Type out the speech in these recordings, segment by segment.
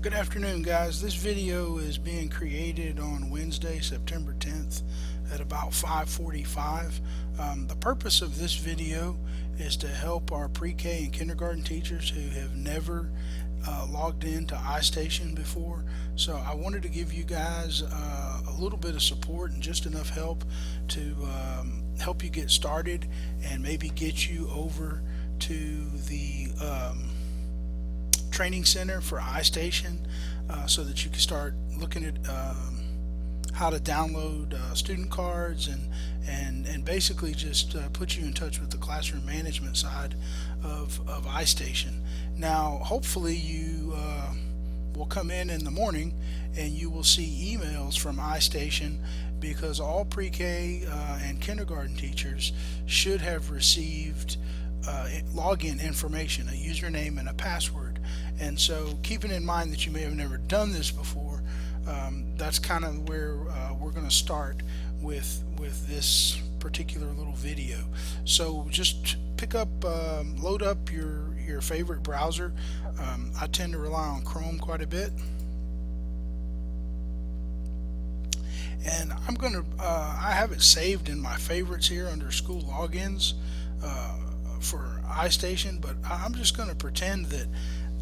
Good afternoon, guys. This video is being created on Wednesday, September 10th at about 5:45. The purpose of this video is to help our pre-K and kindergarten teachers who have never logged into iStation before. So I wanted to give you guys a little bit of support and just enough help to help you get started and maybe get you over to the training center for iStation so that you can start looking at how to download student cards and basically just put you in touch with the classroom management side of iStation. Now, hopefully you will come in the morning and you will see emails from iStation, because all pre-K and kindergarten teachers should have received login information, a username and a password. And so, keeping in mind that you may have never done this before, that's kind of where we're going to start with this particular little video. So just pick up, load up your favorite browser. I tend to rely on Chrome quite a bit, and I'm going to I have it saved in my favorites here under school logins for iStation, but I'm just going to pretend that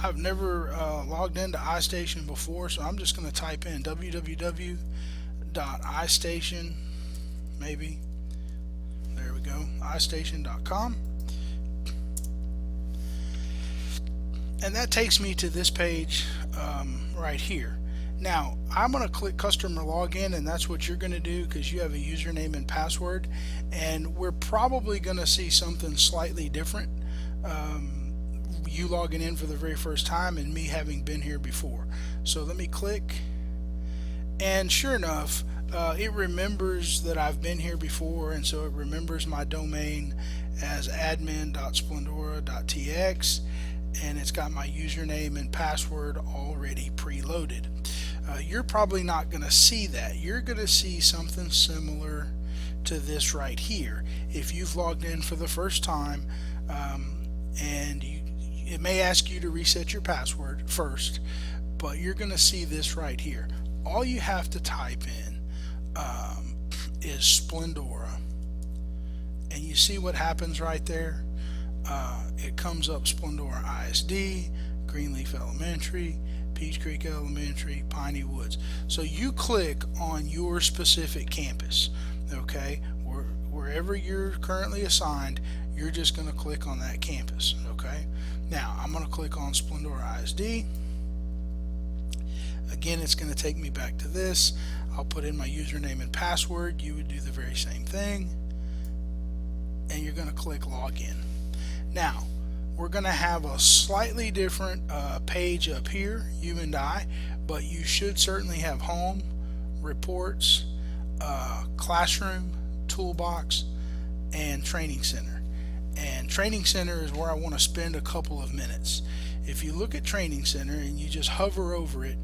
I've never logged into iStation before, so I'm just going to type in www.istation, maybe, there we go, istation.com, and that takes me to this page right here. Now, I'm going to click customer login, and that's what you're going to do because you have a username and password, and we're probably going to see something slightly different. You logging in for the very first time and me having been here before. So let me click, and sure enough, it remembers that I've been here before, and so it remembers my domain as admin.splendora.tx, and it's got my username and password already preloaded. You're probably not going to see that. You're going to see something similar to this right here if you've logged in for the first time, and it may ask you to reset your password first, but you're going to see this right here. All you have to type in is Splendora, and you see what happens right there. It comes up Splendora ISD, Greenleaf Elementary, Peach Creek Elementary, Piney Woods. So you click on your specific campus, okay? Wherever you're currently assigned, you're just going to click on that campus, okay? Now, I'm going to click on Splendora ISD. Again, it's going to take me back to this. I'll put in my username and password. You would do the very same thing, and you're going to click Login. Now, we're going to have a slightly different page up here, you and I, but you should certainly have Home, Reports, Classroom, Toolbox, and Training Center. And Training Center is where I want to spend a couple of minutes. If you look at Training Center and you just hover over it,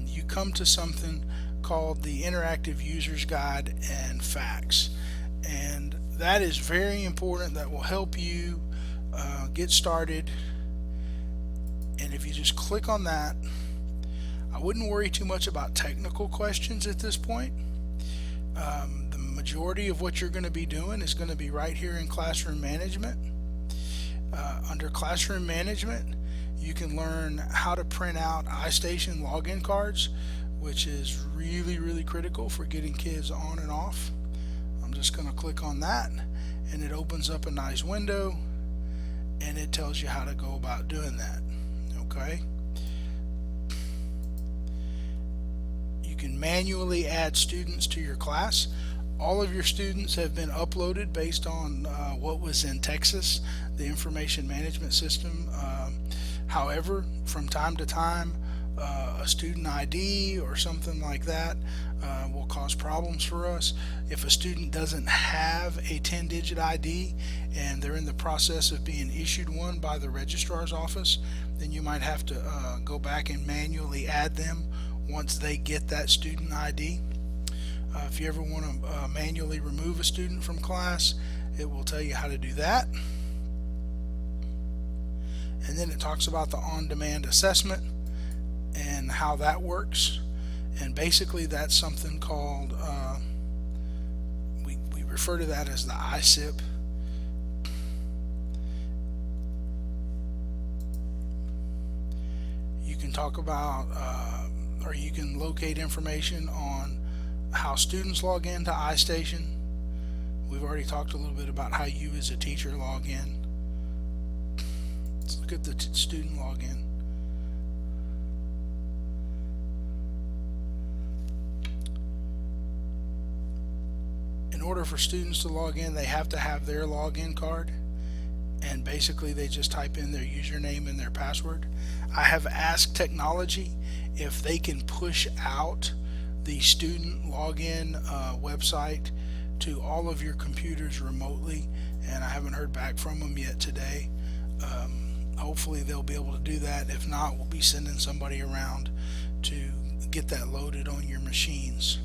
you come to something called the Interactive User's Guide and Facts. And that is very important. That will help you get started. And if you just click on that, I wouldn't worry too much about technical questions at this point. The majority of what you're going to be doing is going to be right here in Classroom Management. Under Classroom Management, you can learn how to print out iStation login cards, which is really critical for getting kids on and off. I'm just going to click on that, and it opens up a nice window, and it tells you how to go about doing that. Okay. You can manually add students to your class. All of your students have been uploaded based on what was in Texas, the information management system. However, from time to time, a student ID or something like that will cause problems for us. If a student doesn't have a 10-digit ID and they're in the process of being issued one by the registrar's office, then you might have to go back and manually add them once they get that student ID. If you ever want to manually remove a student from class, it will tell you how to do that. And then it talks about the on-demand assessment, and how that works. And basically that's something called, we refer to that as the ISIP. You can talk about, or you can locate information on how students log into iStation. We've already talked a little bit about how you as a teacher log in. Let's look at the student login. In order for students to log in, they have to have their login card, and basically they just type in their username and their password. I have asked technology if they can push out the student login website to all of your computers remotely, and I haven't heard back from them yet today. Hopefully they'll be able to do that. If not, we'll be sending somebody around to get that loaded on your machines.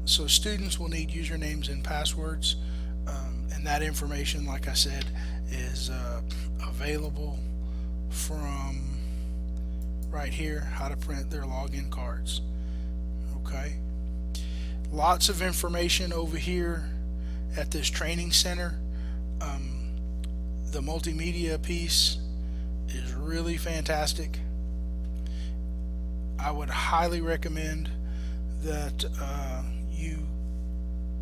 So students will need usernames and passwords, and that information, like I said, is available from right here, how to print their login cards. Okay, lots of information over here at this training center. The multimedia piece is really fantastic. I would highly recommend that you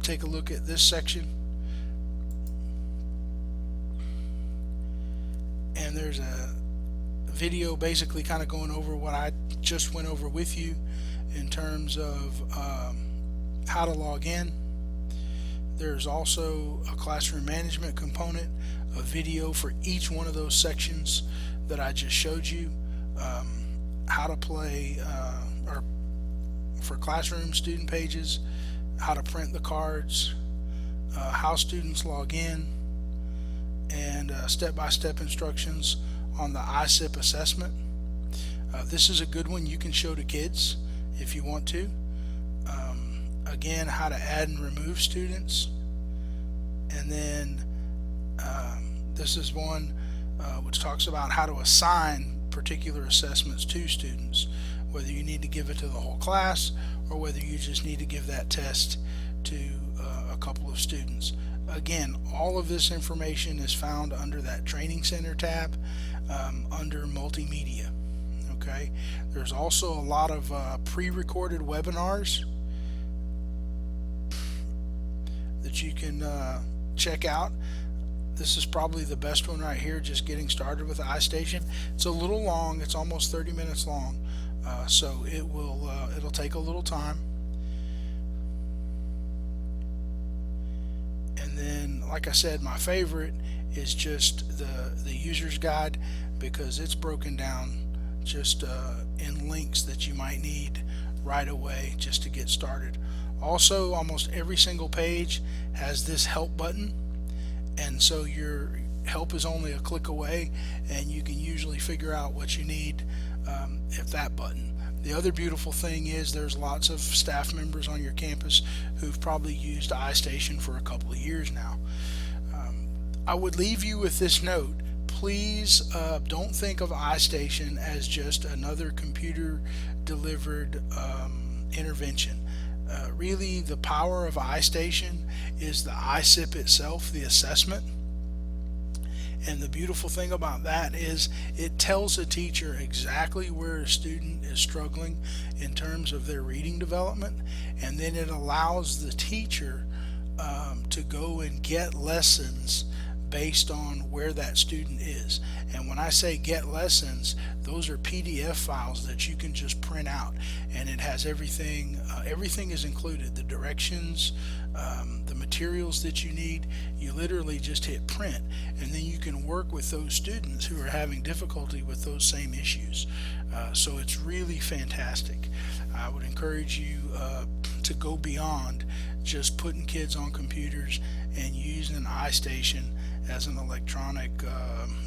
take a look at this section. And there's a video basically kind of going over what I just went over with you in terms of how to log in. There's also a classroom management component, a video for each one of those sections that I just showed you, how to play, or for classroom student pages, how to print the cards, how students log in, and step-by-step instructions on the ISIP assessment. This is a good one you can show to kids if you want to. Again, how to add and remove students. And then this is one which talks about how to assign particular assessments to students, whether you need to give it to the whole class or whether you just need to give that test to a couple of students. Again, all of this information is found under that Training Center tab under Multimedia. Okay, there's also a lot of pre-recorded webinars that you can check out. This is probably the best one right here, just getting started with iStation. It's a little long, it's almost 30 minutes long, so it'll take a little time. And then, like I said, my favorite is just the user's guide, because it's broken down just in links that you might need right away just to get started. Also, almost every single page has this help button, and so your help is only a click away, and you can usually figure out what you need at that button. The other beautiful thing is there's lots of staff members on your campus who've probably used iStation for a couple of years now. I would leave you with this note. Please don't think of iStation as just another computer delivered intervention. Really, the power of iStation is the ISIP itself, the assessment. And the beautiful thing about that is it tells a teacher exactly where a student is struggling in terms of their reading development, and then it allows the teacher to go and get lessons based on where that student is. And when I say get lessons, those are PDF files that you can just print out, and it has everything is included, the directions, the materials that you need. You literally just hit print, and then you can work with those students who are having difficulty with those same issues. So it's really fantastic. I would encourage you to go beyond just putting kids on computers and using iStation as an electronic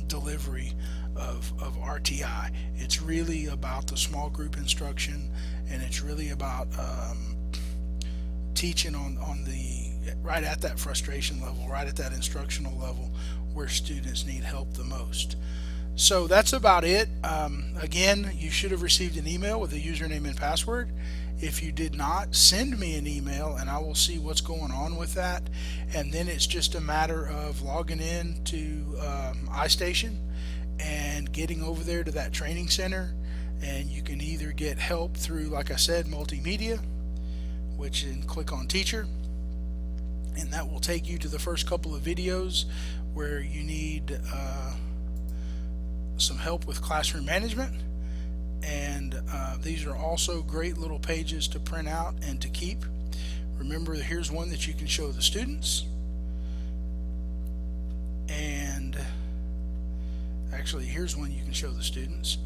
delivery of RTI. It's really about the small group instruction, and it's really about teaching on the right at that frustration level, right at that instructional level where students need help the most. So that's about it. Again, you should have received an email with a username and password. If you did not, send me an email and I will see what's going on with that. And then it's just a matter of logging in to iStation and getting over there to that training center. And you can either get help through, like I said, multimedia, which then click on teacher, and that will take you to the first couple of videos where you need some help with classroom management. And these are also great little pages to print out and to keep. Remember, here's one that you can show the students, and actually here's one you can show the students,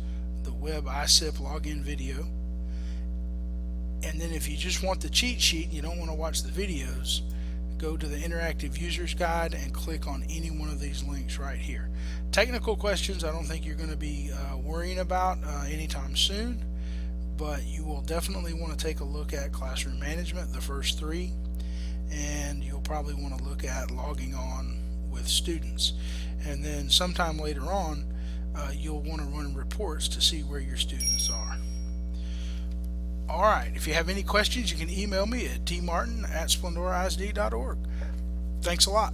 the web ISIP login video. And then if you just want the cheat sheet and you don't want to watch the videos, go to the interactive users guide and click on any one of these links right here. Technical questions I don't think you're going to be worrying about anytime soon, but you will definitely want to take a look at classroom management, the first three, and you'll probably want to look at logging on with students. And then sometime later on you'll want to run reports to see where your students are. Alright, if you have any questions, you can email me at tmartin@splendoraisd.org. Thanks a lot.